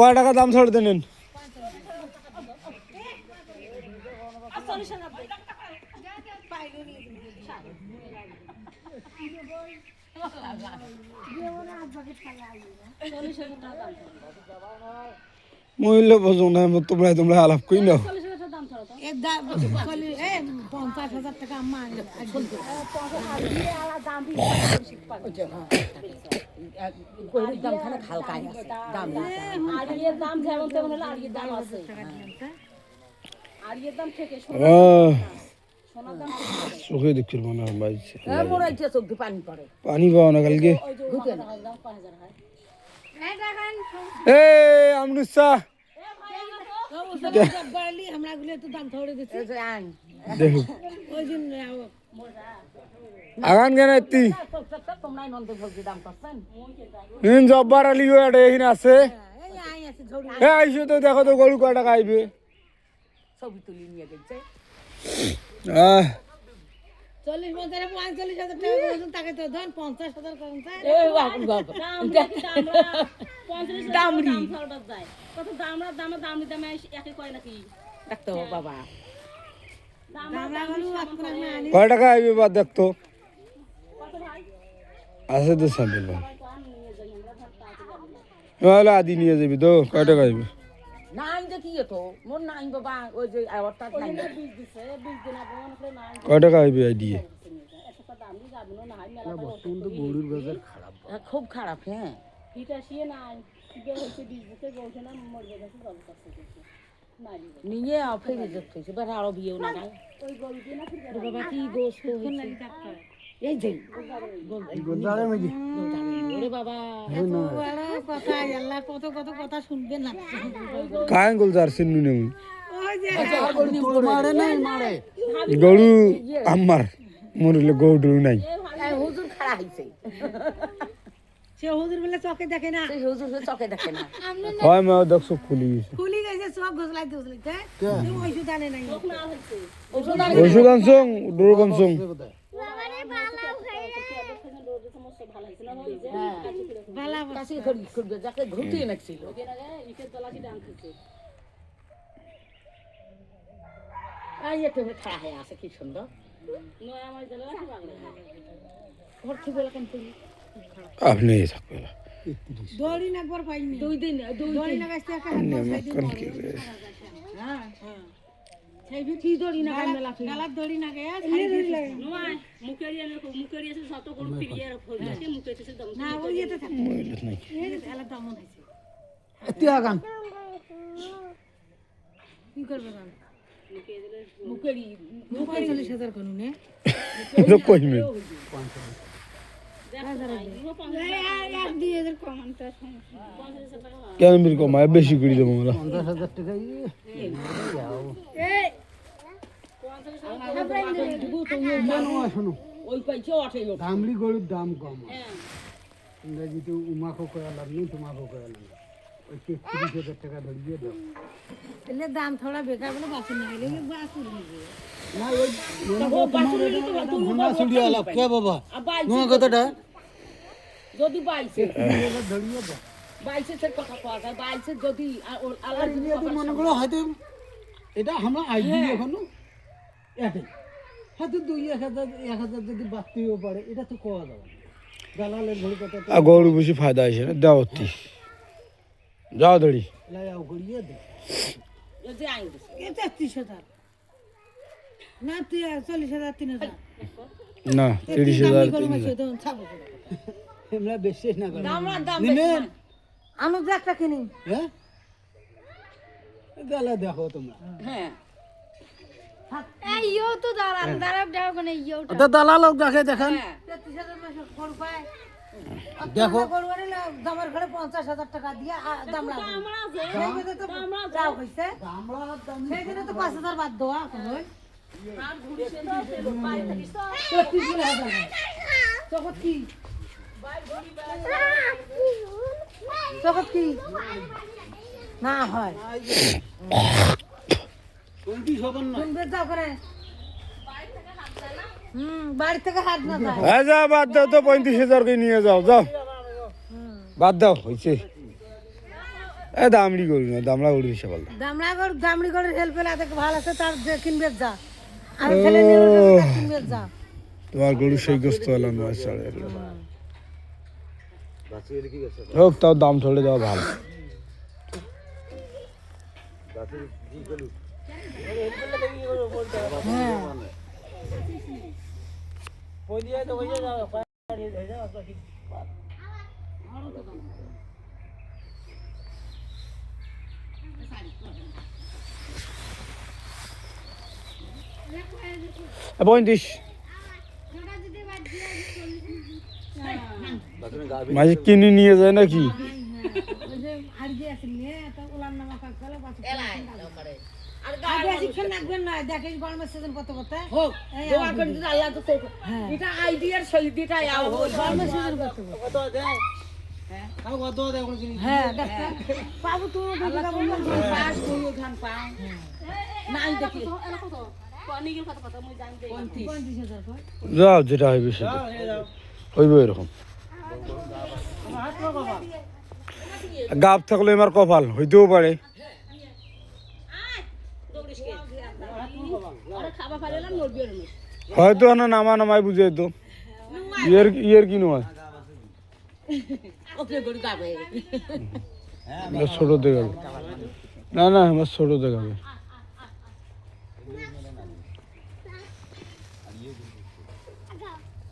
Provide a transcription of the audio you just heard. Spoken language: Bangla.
কয় টাকা দাম ছাড় দেন? মহিলা বোঝো না, তোমরা আলাপ করি নাও। 50,000 টাকা আম্মা চোখে দেখছিল মনে হয় পানি পাও না কালকে। আমনুসা আগান কেন জব্বার আলী এখানে আছে। আইসো তো দেখো তো গরু কয় টাকা আইবে। ছবি তুলি নিয়ে দেখছে 40,000 টাকা তো ধন 50,000 বাবা কয় টাকা আইবে বা দেখতো আছে তো সাবিল ভাই আদি নিয়ে যাবি তো। কয় টাকা আইবে? নাই যে কি তো মোর নাই বাবা ওই যে অর্থাৎ নাই কয় টাকা আইবে আইডিয়ে? খুব খারাপ। হ্যাঁ নিয়ে ফেরে যাচ্ছে বাবা আরো বিয়েও না নাই বাবা কি গোস্ত এই যে ওরে বাবা কত কত কথা শুনবে না। কায় গুলজার সিন্নু নেই গরু আমার মরিলে গরু নাই। হুজুর খাড়া হইছে সে হুজুর বলে চোখে দেখে না। সেই হুজুর চোখে দেখে না। হয় মা দেখছো খুলি গেছে। খুলি গেছে চোখ ঘষলাই দিছলি তে ওষুধ আনে নাই। ওষুধ আনছং ডোর আনছং ভালো কাছে করবে যাকে ঘুরতে নাকছিল এই এত খাড়া হয়ে আছে কি সুন্দর আপনি থাকবে দড়ি না একবার পাইনি। 2 দিন দড়ি না গাছতে একটা হ্যাঁ সেই কি দড়ি না গালা গালা দড়ি না গায়া দড়ি লাগে মুকেরি আছে যত কোন ফিরিয়ে রাখছে মুকেরি আছে দম না ওই এতে থাকে মহিলা নাই এই এলা দমন হইছে তুই আগান কি করবে গান মুকেরি 45,000 কোন নে তো কইমে কেন মির কমায় বেশি করে দেবো আমরা 50,000 টাকা ওই পাইছে ওঠে দামড়ি গরুর দাম কম তোমরা যদি উমাকো করা লাভ নেই তোমাকো করা লাভ ওই 33,000 টাকা ধরিয়ে দাও। এলে দাম থোড়া বেকার বলে বাসি না গেলে বাসুর নিবে না ওই ঘোড়া ছুড়ি আলাপ কে বাবা নোয়া কতটা যদি বাইছে ধরিয়ে দাও। 22 কথা কওয়া যায় 22 যদি আল্লাহ যদি তো মনে করো হয়তো এটা আমরা আইডি এখনো এটাই হয়তো 1,000 যদি বাড়তেও পারে এটা তো কোয়া যাবে দালালের ঘড়ি কথা তো গরু বেশি ফায়দা আছে না দাও যাও দড়ি লাইও করিয়ে দে এই যে আইন দিছে 33,000 না 40,000 3,000 না 30,000 আমরা বেশি না করি দামরা দাম নিবেন আনো যে একটা কিনি হ্যাঁ গালা দেখো তোমরা হ্যাঁ ইয়ো তো দাঁড়ান দাঁড়াব দেখো কোনে ইয়ো ওটা দালালক দেখে দেখেন 33,000 মাসে গরু পায় দেখো গরু আরে দামের ঘরে 50,000 টাকা দিয়া দাম লাগে সেই মধ্যে তো যাও হইছে আমরা দাম সেই জন্য তো 5,000 বাদ দেওয়া কই আর ঘুরিছে তো বাইরে থাকিস তো 33,000 জগৎ কি জগৎ কি না হয় কোনটি সবন না শুনবে যাও করে বাড়ি থেকে হাত না যায় হ্যাঁ যা বাদ দাও তো 35,000 কে নিয়ে যাও যাও বাদ দাও হয়েছে এ দামড়ি করি না, দামড়া গরু দিছে বল। দামড়ি করে হেল্প পেলে এত ভালো আছে তার যে কিনবে যা আমি ছেলে নিয়ে কিনবে যা তোমার গরু সেই গোস্ত হলো না ছাড়ে হোক, তাও দাম ধরে দেওয়া ভালো। পঁয়ত্রিশ মাঝে কিনে নিয়ে যায় নাকি? এটা আইডিয়ার শহীদিটা হ্যাঁ বাবু তুমি যাও যেটা হইবে সেটা হইব এরকম। গাব থাকলে আমার কপাল হইতেও পারে। হয়তো না নামা নামাই বুঝে তো ইয়ের কি নয় ছোট দেখাবে না, না আমার ছোট দেখাবে।